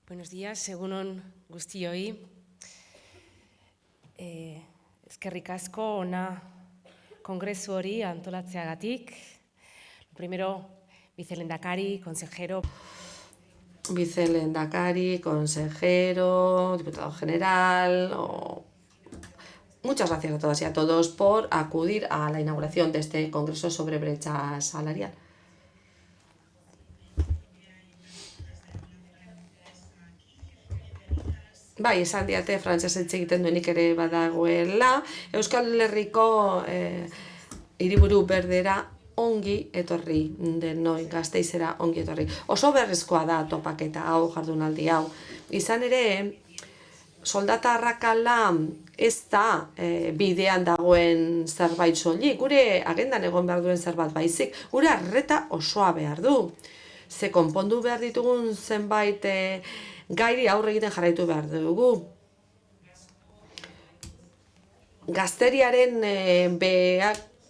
Buenos días, egunon guztioi. Eskerrik asko ona kongresu hori antolatzeagatik. Primero, vicelehendakari, consejero. Vicelehendakari, consejero, diputado general. Muchas gracias a todas y a todos por acudir a la inauguración de este congreso sobre brecha salarial. Bai, esan diate frantsesez egiten duenik ere badagoela. Euskal Herriko hiriburu berdera ongi etorri denoi, Gasteizera ongi etorri. Oso berrizkoa da topaketa hau, jardunaldi hau. Izan ere, soldata arrakala ez da bidean dagoen zerbait soilik, gure agendan egon behar duen zerbait baizik, gure arreta osoa behar du. Ze konpondu behar ditugun zenbait gairi aurre egiten jarraitu behar dugu. Gazteriaren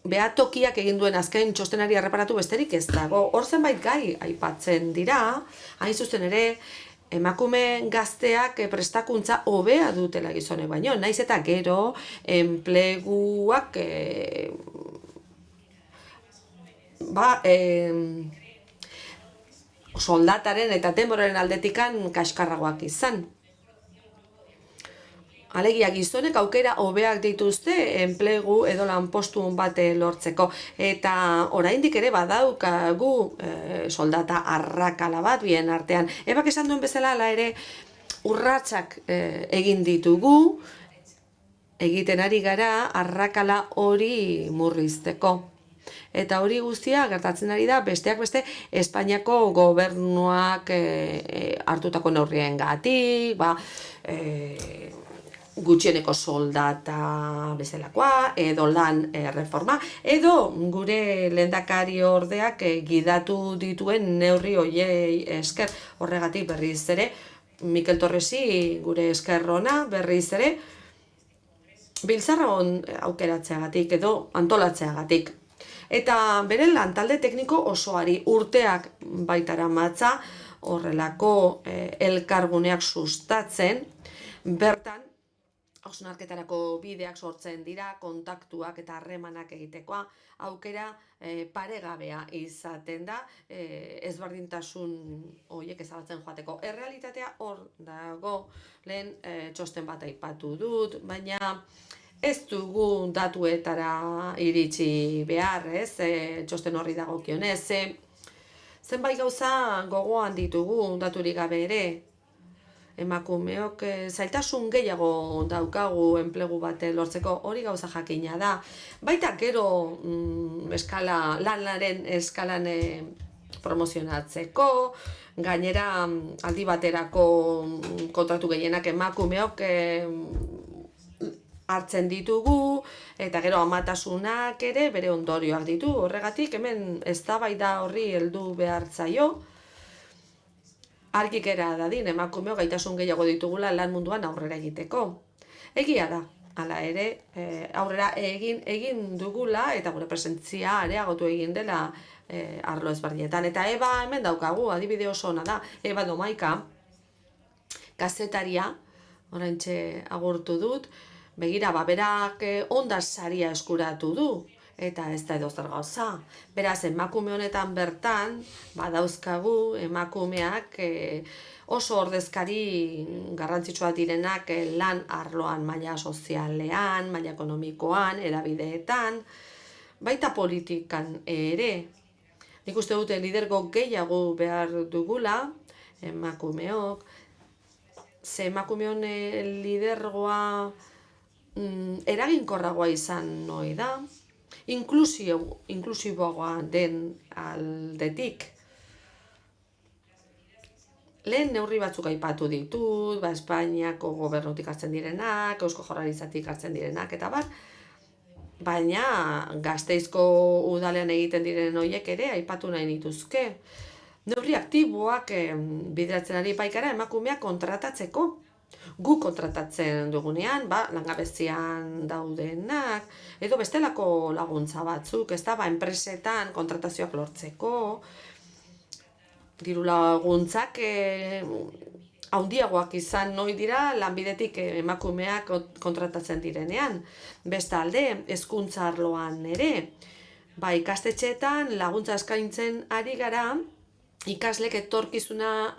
behatokiak egin duen azken txostenari erreparatu besterik ez dago. Hor zenbait gai aipatzen dira, hain zuzen ere, emakume gazteak prestakuntza hobea dutela gizonek baino, naiz eta gero enpleguak soldataren eta denboraren aldetikan kaskarragoak izan. Alegia, gizonek aukera hobeak dituzte enplegu edo lanpostu bate lortzeko. Eta oraindik ere badaukagu soldata arrakala bat bien artean. Ebak esan duen bezala ala ere urratsak egin ditugu, egiten ari gara arrakala hori murrizteko. Eta hori guztia gertatzen ari da besteak beste Espainiako gobernuak hartutako neurriengatik, gutxieneko soldata bezalakoa, edo lan reforma, edo gure lehendakari ordeak gidatu dituen neurri hoiei esker. Horregatik berriz ere, Mikel Torresi gure eskerrona berriz ere, biltzarra aukeratzeagatik edo antolatzeagatik. Eta bere lantalde tekniko osoari urteak baitara matza horrelako elkarguneak sustatzen, bertan hausnarketarako bideak sortzen dira, kontaktuak eta harremanak egitekoa, aukera paregabea izaten da, ezberdintasun horiek ezabatzen joateko. Errealitatea hor dago, lehen txosten bat aipatu dut, baina ez dugu datuetara iritsi behar, txosten horri dagokionez. Zenbait gauza gogoan ditugu daturik gabe ere. Emakumeok zailtasun gehiago daukagu enplegu bat lortzeko, hori gauza jakina da. Baita gero lanaren eskalan promozionatzeko, gainera aldi baterako kontratu gehienak emakumeok hartzen ditugu, eta gero amatasunak ere bere ondorioak ditu. Horregatik hemen eztabaida horri heldu behar zaio, argikera dadin emakumeok gaitasun gehiago ditugula lan munduan aurrera egiteko. Egia da, hala ere, aurrera egin dugula eta gure presentzia areagotu egin dela arlo ezberdinetan. Eta Eba hemen daukagu, adibide oso ona da, Eba Domaika, kazetaria, oraintxe agurtu dut, begira, berak Ondas saria eskuratu du, eta ez da edozer gauza. Beraz, emakume honetan bertan, badauzkagu emakumeak oso ordezkari garrantzitsua direnak lan arloan, maila sozialean, maila ekonomikoan, erabideetan, baita politikan ere. Nik uste dute lidergo gehiago behar dugula, emakumeok, ze emakumeon lidergoa eraginkorragoa izan noi da, inklusiboagoa den aldetik. Lehen neurri batzuk aipatu ditut, Espainiako gobernutik hartzen direnak, Eusko Jaurlaritzatik hartzen direnak, eta baina Gasteizko udalean egiten diren horiek ere aipatu nahi nituzke. Neurri aktiboak bideratzen ari baikara emakumeak kontratatzeko. Gu kontratatzen dugunean, langabezian daudenak, edo bestelako laguntza batzuk, ez da, enpresetan kontratazioak lortzeko, diru laguntzak handiagoak izan noi dira lanbidetik emakumeak kontratatzen direnean. Bestalde, hezkuntza arloan ere, ikastetxeetan laguntza eskaintzen ari gara, ikaslek etorkizuna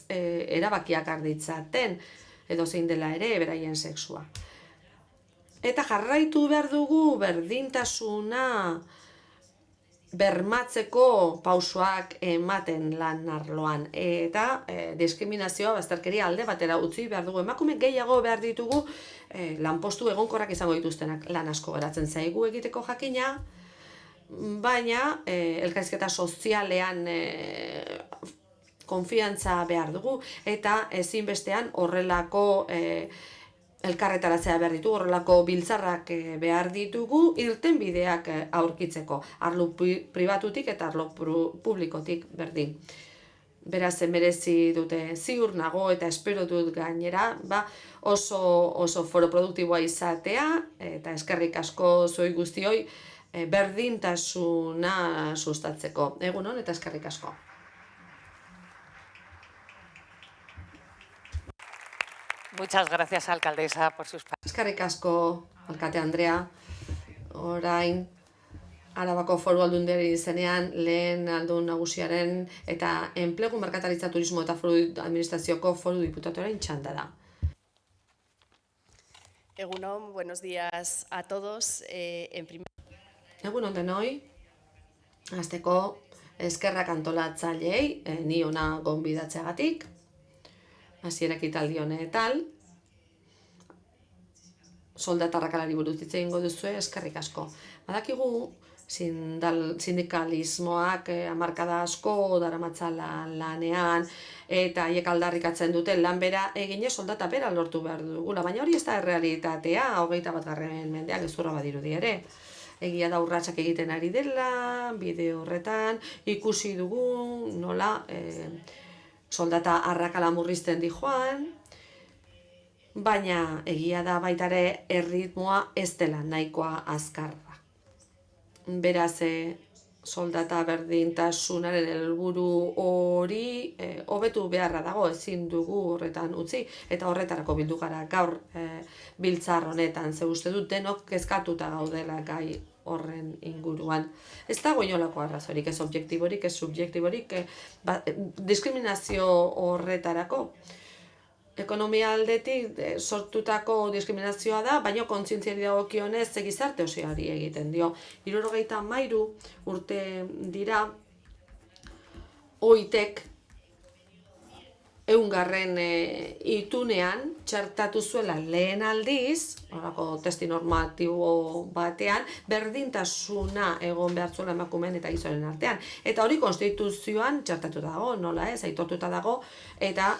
erabakiak har ditzaten, edo zein dela ere beraien sexua. Eta jarraitu behar dugu berdintasuna bermatzeko pausoak ematen lan arloan. Eta diskriminazioa, bazterkeria alde batera utzi behar dugu. Emakume gehiago behar ditugu lanpostu egonkorrak izango dituztenak. Lan asko geratzen zaigu egiteko jakina, baina elkarrizketa sozialean konfiantza behar dugu, eta ezinbestean horrelako elkarretaratzea behar ditugu, horrelako biltzarrak behar ditugu, irtenbideak aurkitzeko, arlo pribatutik eta arlo publikotik berdin. Beraz, merezi dute ziur nago eta espero dut gainera, oso foro produktiboa izatea, eta eskerrik asko zuei guztioi berdintasuna sustatzeko. Egun hon eta eskerrik asko. Muchas gracias, alcaldesa, por sus palabras. Eskerrik asko, alkate Andrea. Orain, Arabako Foru Aldundiaren izenean, lehen aldun nagusiaren eta enplegu, merkataritza, turismo eta foru administrazioko foru diputatuaren txanda da. Egunon, buenos días a todos. Egunon denoi, hasteko eskerrak antolatzaileei, ni ona gonbidatzeagatik, hasiera ekitaldi honetan, soldata arrakalari buruz hitz egingo duzue, eskerrik asko. Badakigu sindikalismoak hamarkada asko daramatzala lanean, eta haiek aldarrikatzen dute lan bera eginez soldata bera lortu behar dugula, baina hori ez da errealitatea, 21. mendean gezurra badirudi ere. Egia da urratsak egiten ari dela, bideo horretan, ikusi dugu nola soldata arrakala murrizten di joan, baina egia da baitare erritmoa ez dela nahikoa azkarra. Beraz, soldata berdintasunaren helburu hori hobetu beharra dago, ezin dugu horretan utzi, eta horretarako bildu gara gaur biltzar honetan, ze uste dut denok kezkatuta gaudela gai horren inguruan. Ez dago inolako arrazorik, ez objektiborik, ez subjektiborik, diskriminazio horretarako. Ekonomia aldetik sortutako diskriminazioa da, baina kontzientziari dagokionez gizarte osoari egiten dio. 73 urte dira OITek 100. itunean txertatu zuela lehen aldiz, horako testi normatibo batean, berdintasuna egon behar zuela emakumeen eta gizonen artean. Eta hori konstituzioan txertatuta dago, nola ez, aitortuta dago, eta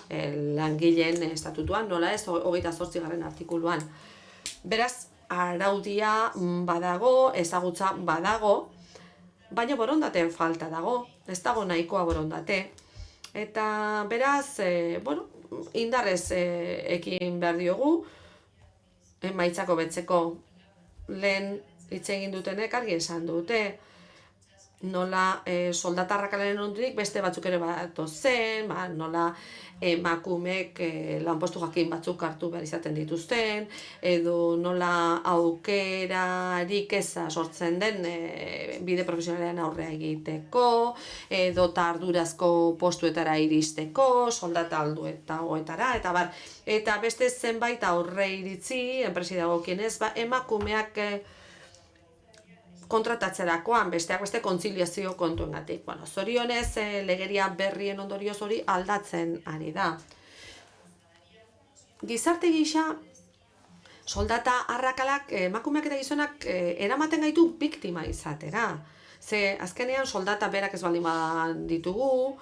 langileen estatutuan, nola ez, 28. artikuluan. Beraz, araudia badago, ezagutza badago, baina borondateen falta dago, ez dago nahikoa borondate. Eta beraz, indarrez ekin behar diogu, emaitzako betzeko lehen hitz egin dutenek argi esan dute, nola soldata arrakalaren ondorik beste batzuk ere batozen, nola emakumek lanpostu jakin batzuk hartu behar izaten dituzten, edo nola aukerarik eza sortzen den bide profesionalean aurrea egiteko, edo ardurazko postuetara iristeko, soldata alduetagoetara, eta bar. Eta beste zenbait aurre iritzi, enpresi dagokienez, emakumeak kontratatzerakoan, besteak beste kontziliazio kontuengatik. Zorionez, legeria berrien ondorioz hori aldatzen ari da. Gizarte gisa, soldata arrakalak, emakumeak eta gizonak eramaten gaitu biktima izatera. Ze azkenean soldata berak ez baldin ditugu,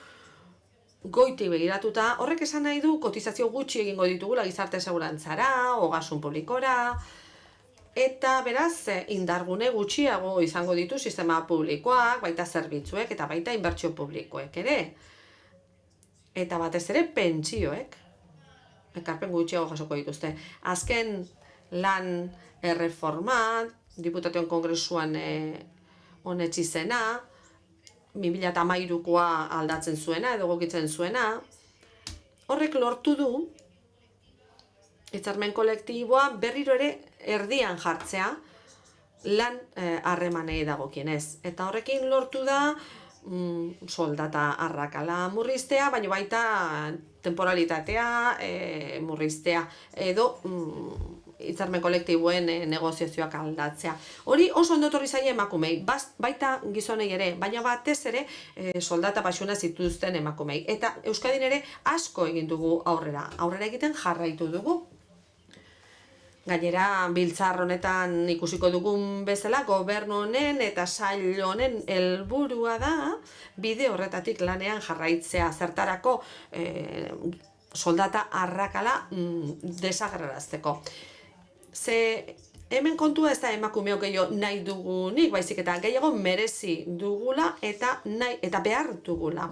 goiti begiratuta, horrek esan nahi du kotizazio gutxi egingo ditugula gizarte segurantzara, ogasun publikora, eta beraz, indargune gutxiago izango ditu sistema publikoak, baita zerbitzuek eta baita inbertsio publikoek ere. Eta batez ere pentsioek, ekarpen gutxiago jasoko dituzte. Azken lan erreforma, Diputatuen Kongresuan onetsi zena, 2013koa aldatzen zuena edo egokitzen zuena, Horrek lortu du hitzarmen kolektiboa berriro ere erdian jartzea lan harremanei dagokienez. Eta horrekin lortu da soldata arrakala murriztea, baina baita temporalitatea murriztea edo hitzarmen kolektiboen negoziazioak aldatzea. Hori oso ondo etorri zaie emakumei, baita gizonei ere, baina batez ere soldata baxuna zituzten emakumei. Eta Euskadin ere asko egin dugu aurrera egiten jarraitu dugu. Gainera, biltzar honetan ikusiko dugun bezala, gobernu honen eta sail honen helburua da bide horretatik lanean jarraitzea, zertarako soldata arrakala desagerrarazteko. Ze hemen kontua ez da emakumeok gehiago nahi dugunik, baizik eta gehiago merezi dugula eta behar dugula.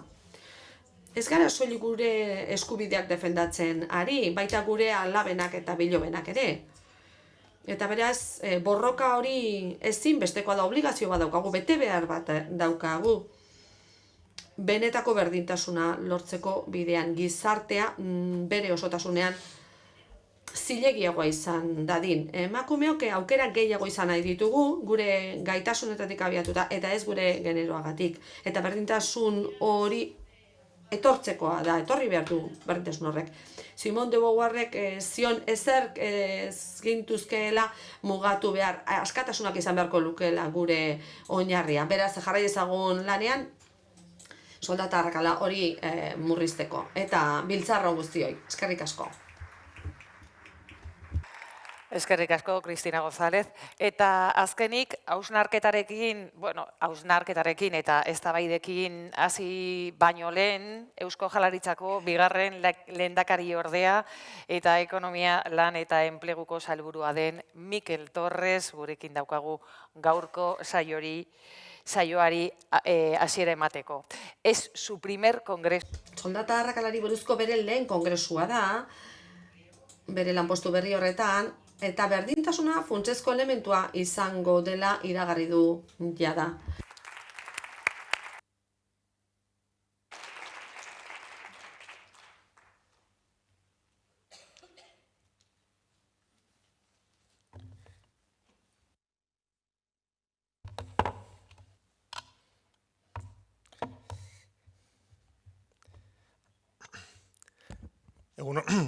Ez gara soilik gure eskubideak defendatzen ari, baita gure alabenak eta bilobenak ere. Eta beraz, borroka hori ezinbestekoa da, obligazio bat daukagu, bete behar bat daukagu. Benetako berdintasuna lortzeko bidean, gizartea bere osotasunean zilegiagoa izan dadin. Emakumeok aukera gehiago izan nahi ditugu, gure gaitasunetatik abiatuta, eta ez gure generoagatik. Eta berdintasun hori etortzekoa da, etorri behar du berdintasun horrek. Simone de Beauvoirrek zion ezerk gintuzkeela mugatu behar, askatasunak izan beharko lukeela gure oinarria. Beraz, jarrai ezagun lanean, soldata arrakala hori murrizteko. Eta biltzarro guztioi, eskerrik asko. Eskerrik asko, Cristina González. Eta azkenik, hausnarketarekin eta eztabaidekin hasi baino lehen, Eusko Jaurlaritzako bigarren lehendakari ordea eta ekonomia lan eta enpleguko sailburua den Mikel Torres gurekin daukagu gaurko saioari hasiera emateko. Es su primer congreso. Soldata arrakalari buruzko bere lehen kongresua da, bere lanpostu berri horretan, eta berdintasuna funtsezko elementua izango dela iragarri du jada.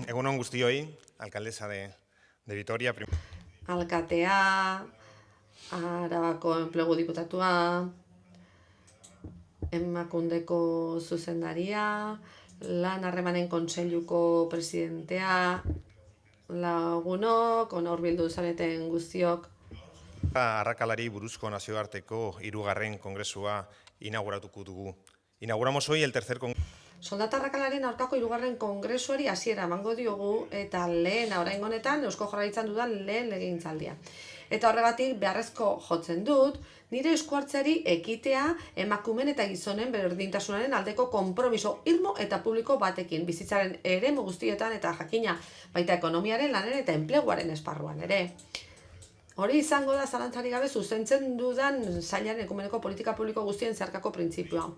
Egunon guztioi, alcaldesa de Vitoria. Alkatea, Arabako enplegu diputatua, Emakundeko zuzendaria, Lan Harremanen Kontseiluko presidentea, lagunok, ona hurbildu zareten guztiok. Arrakalari buruzko nazioarteko 3. kongresua inauguratuko dugu. Inauguramos hoy el tercer congreso. Soldata arrakalaren aurkako 3. kongresuari hasiera emango diogu eta oraingo honetan Eusko Jaurlaritzan dudan lehen legegintzaldia. Eta horregatik beharrezko jotzen dut, nire esku hartzeari ekitea emakumeen eta gizonen berdintasunaren aldeko konpromiso irmo eta publiko batekin, bizitzaren eremu guztietan eta jakina, baita ekonomiaren, lanen eta enpleguaren esparruan ere. Hori izango da zalantzarik gabe zuzentzen dudan sailaren ekumeneko politika publiko guztien zeharkako printzipioa.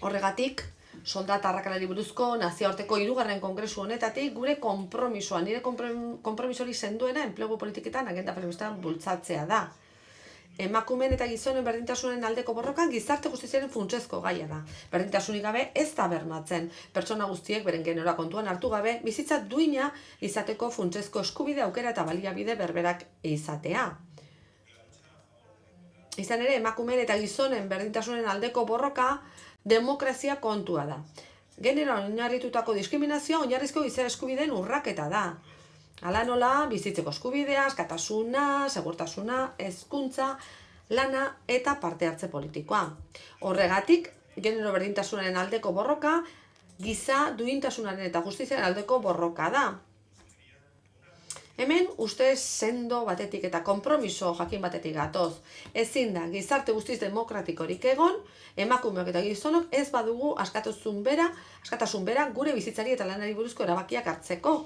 Horregatik, soldata arrakalari buruzko nazioarteko 3. kongresu honetatik gure konpromisoa, nire konpromisori senduena enplegu politiketan agenda feministan bultzatzea da. Emakumeen eta gizonen berdintasunen aldeko borrokan gizarte justiziaren funtsezko gaia da. Berdintasunik gabe ez da bermatzen. Pertsona guztiek beren generoa kontuan hartu gabe, bizitza duina izateko funtsezko eskubide aukera eta baliabide berberak izatea. Izan ere, emakumeen eta gizonen berdintasunen aldeko borroka demokrazia kontua da. Generoan oinarritutako diskriminazioa oinarrizko giza eskubideen urraketa da. Hala nola, bizitzeko eskubidea, askatasuna, segurtasuna, hezkuntza, lana eta parte hartze politikoa. Horregatik, genero berdintasunaren aldeko borroka, giza duintasunaren eta justiziaren aldeko borroka da. Hemen uste sendo batetik eta konpromiso jakin batetik gatoz. Ezin da, gizarte guztiz demokratikorik egon, emakumeok eta gizonok ez badugu askatasun bera gure bizitzari eta lanari buruzko erabakiak hartzeko.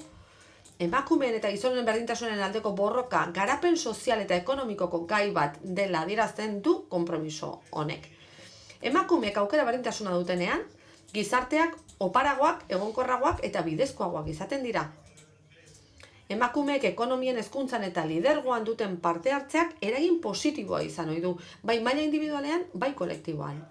Emakumeen eta gizonen berdintasunen aldeko borroka garapen sozial eta ekonomikoko gai bat dela adierazten du konpromiso honek. Emakumeek aukera berdintasuna dutenean, gizarteak oparagoak, egonkorragoak eta bidezkoagoak izaten dira. Emakumeek ekonomien hezkuntzan eta lidergoan duten parte hartzeak eragin positiboa izan ohi du, bai maila individualean, bai kolektiboan.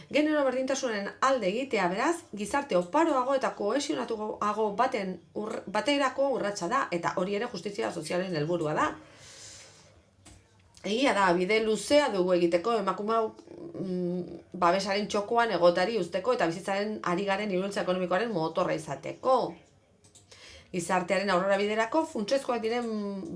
Genero berdintasunen alde egitea beraz, gizarte oparoago eta kohesionatuago baterako urratsa da, eta hori ere justizia sozialen helburua da. Egia da, bide luzea dugu egiteko emakume babesaren txokoan egotari usteko eta bizitzaren ari garen iraultza ekonomikoaren motorra izateko. Gizartearen aurrera biderako funtsezkoak diren,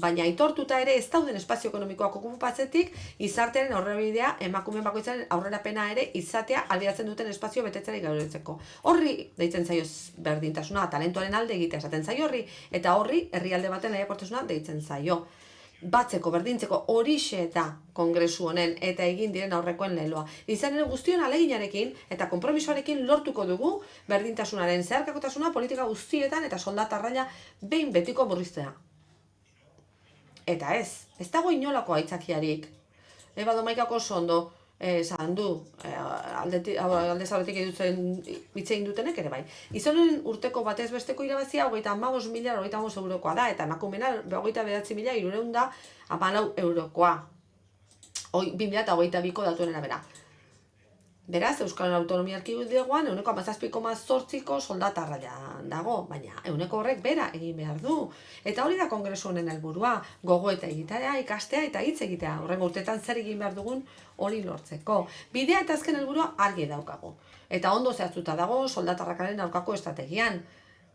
baina aitortuta ere ez dauden espazio ekonomikoak okupatzetik, gizartearen aurrera bidea emakumeen bakoitzaren aurrerapena ere izatea ahalbidetzen duten espazio betetzari gaurretzeko. Horri deitzen zaio berdintasuna, talentuaren alde egitea esaten zaio horri, eta horri herrialde baten lehiakortasuna deitzen zaio. Batzeko, berdintzeko horixe da kongresu honen eta egin diren aurrekoen leloa. Izan ere guztion aleginarekin eta konpromisoarekin lortuko dugu berdintasunaren zeharkakotasuna politika guztietan eta soldata arraila behin betiko murriztea. Eta ez dago inolako aitzakiarik. Eba Domaikako ondo esan du, alde zauretik hitzein dutenek ere bai. Gizonen urteko batez besteko irabazia 35.000 eurokoa da, eta emakumena 29.314 eurokoa. 2022ko datuen arabera. Beraz, Euskal Autonomia Erkidegoan 17,8ko soldata arrailan dago, baina horrek bera egin behar du. Eta hori da kongresu honen helburua, gogoeta egitea, ikastea eta hitz egitea. Horrengo urteetan zer egin behar dugun hori lortzeko. Bidea eta azken helburua argi daukagu. Eta ondo zehaztuta dago soldata arrakalaren aurkako estrategian.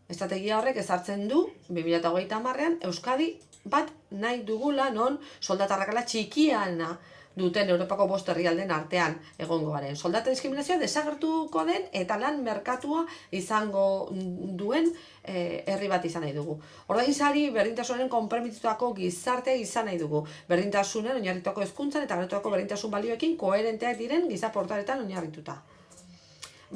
Estrategia horrek ezartzen du 2030ean Euskadi bat nahi dugula non soldata arrakala txikiana duten Europako 5 herrialdeen artean egongo garen. Soldata diskriminazioa desagertuko den eta lan merkatua izango duen herri bat izan nahi dugu. Ordainsari berdintasunaren konprometitutako gizartea izan nahi dugu. Berdintasunen oinarritutako hezkuntzan eta gertuako berdintasun balioekin koherenteak diren giza portaretan oinarrituta.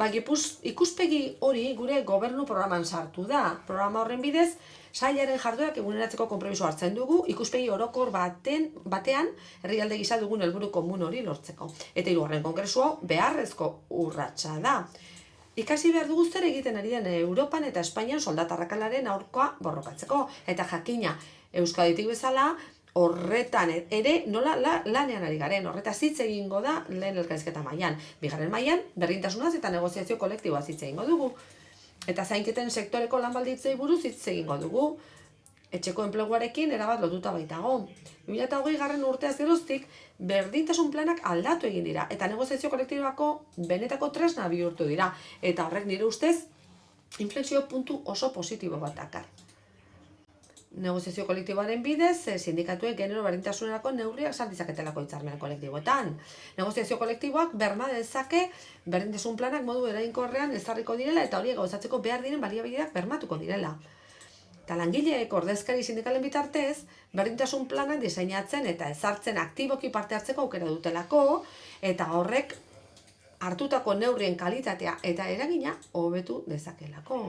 Ikuspegi hori gure gobernu programan sartu da. Programa horren bidez, sailaren jarduerak eguneratzeko konpromiso hartzen dugu, ikuspegi orokor batean herrialde gisa dugun helburu komun hori lortzeko. Eta 3. kongresua beharrezko urratsa da. Ikasi behar dugu zer egiten ari den Europan eta Espainian soldata arrakalaren aurkoa borrokatzeko. Eta jakina, Euskaditik bezala, horretan ere nola lanean ari garen, horretaz hitz egingo da lehen elkarrizketa mailan. Bigarren mailan, berdintasunaz eta negoziazio kolektiboaz hitz egingo dugu. Eta zainketen sektoreko lan baldintzei buruz hitz egingo dugu. Etxeko enpleguarekin erabat lotuta baitago. 2020 urteaz geroztik, berdintasun planak aldatu egin dira eta negoziazio kolektibako benetako tresna bihurtu dira. Eta horrek nire ustez, inflexio puntu oso positibo bat dakar. Negoziazio kolektiboaren bidez, sindikatuek genero berdintasunerako neurriak sar ditzaketelako hitzarmen kolektiboetan. Negoziazio kolektiboak berma dezake berdintasun planak modu eraginkorrean ezarriko direla eta horiek gauzatzeko behar diren baliabideak bermatuko direla. Eta langileek ordezkari sindikalen bitartez, berdintasun planak diseinatzen eta ezartzen aktiboki parte hartzeko aukera dutelako, eta horrek hartutako neurrien kalitatea eta eragina hobetu dezakelako.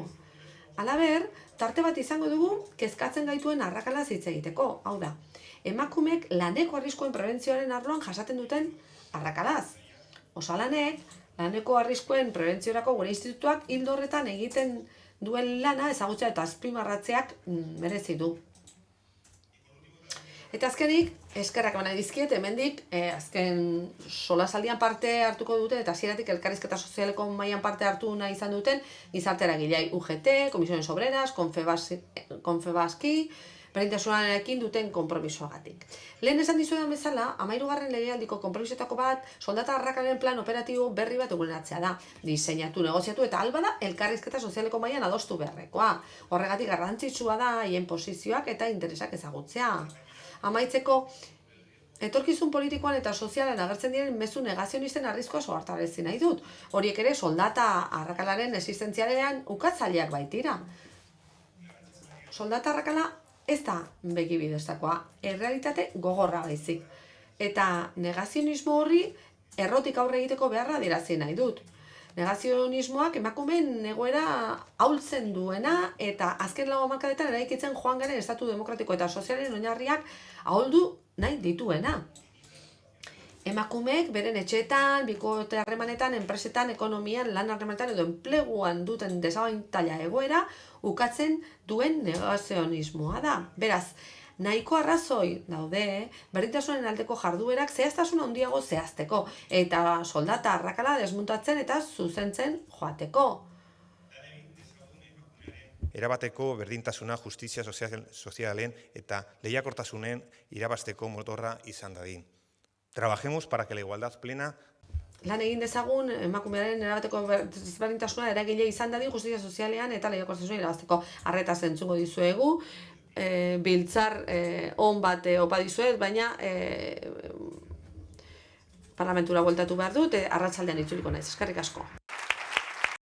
Halaber, tarte bat izango dugu kezkatzen gaituen arrakalaz hitz egiteko. Hau da, emakumeek laneko arriskuen prebentzioaren arloan jasaten duten arrakalaz. Osalanek, laneko arriskuen prebentziorako gure institutuak ildo horretan egiten duen lana ezagutzea eta azpimarratzeak merezi du. Eta azkenik, eskerrak eman dizkiet, hemendik azken solasaldian parte hartuko duten eta hasieratik elkarrizketa sozialeko mailan parte hartu nahi izan duten gizarte eragileei UGT, Comisiones Obreras, Confebaski, berdintasunarekin duten konpromisoagatik. Lehen esan dizuedan bezala, 13. legealdiko konpromisoetako bat soldata arrakalaren plan operatibo berri bat eguneratzea da. Diseinatu, negoziatu eta albada elkarrizketa sozialeko mailan adostu beharrekoa. Horregatik garrantzitsua da haien posizioak eta interesak ezagutzea. Amaitzeko, etorkizun politikoan eta sozialan agertzen diren mezu negazionisten arriskoa ohartarazi nahi dut. Horiek ere soldata arrakalaren existentzialean ukatzaileak baitira. Soldata arrakala ez da begibideztakoa, errealitate gogorra baizik. Eta negazionismo horri errotik aurre egiteko beharra adierazi nahi dut. Negazionismoak emakumeen egoera ahultzen duena eta azken 4 hamarkadetan eraikitzen joan garen estatu demokratiko eta sozialen oinarriak ahuldu nahi dituena. emakumeek beren etxeetan, bikote harremanetan, enpresetan, ekonomian, lan harremanetan edo enpleguan duten desabantaila egoera ukatzen duen negazionismoa da. Beraz, nahiko arrazoi daude, berdintasunen aldeko jarduerak zehaztasun handiago zehazteko eta soldata arrakala desmuntatzen eta zuzentzen joateko. Erabateko berdintasuna justizia sozialen eta lehiakortasunen irabazteko motorra izan dadin. Trabajemos para que la igualdad plena Lan egin dezagun emakumearen erabateko desberdintasuna eragile izan dadin justizia sozialean eta lehiakortasuna irabazteko. Arretaz entzungo dizuegu, biltzar on bat opa dizuet, baina parlamentura bueltatu behar dut, arratsaldean itzuliko naiz. Eskerrik asko.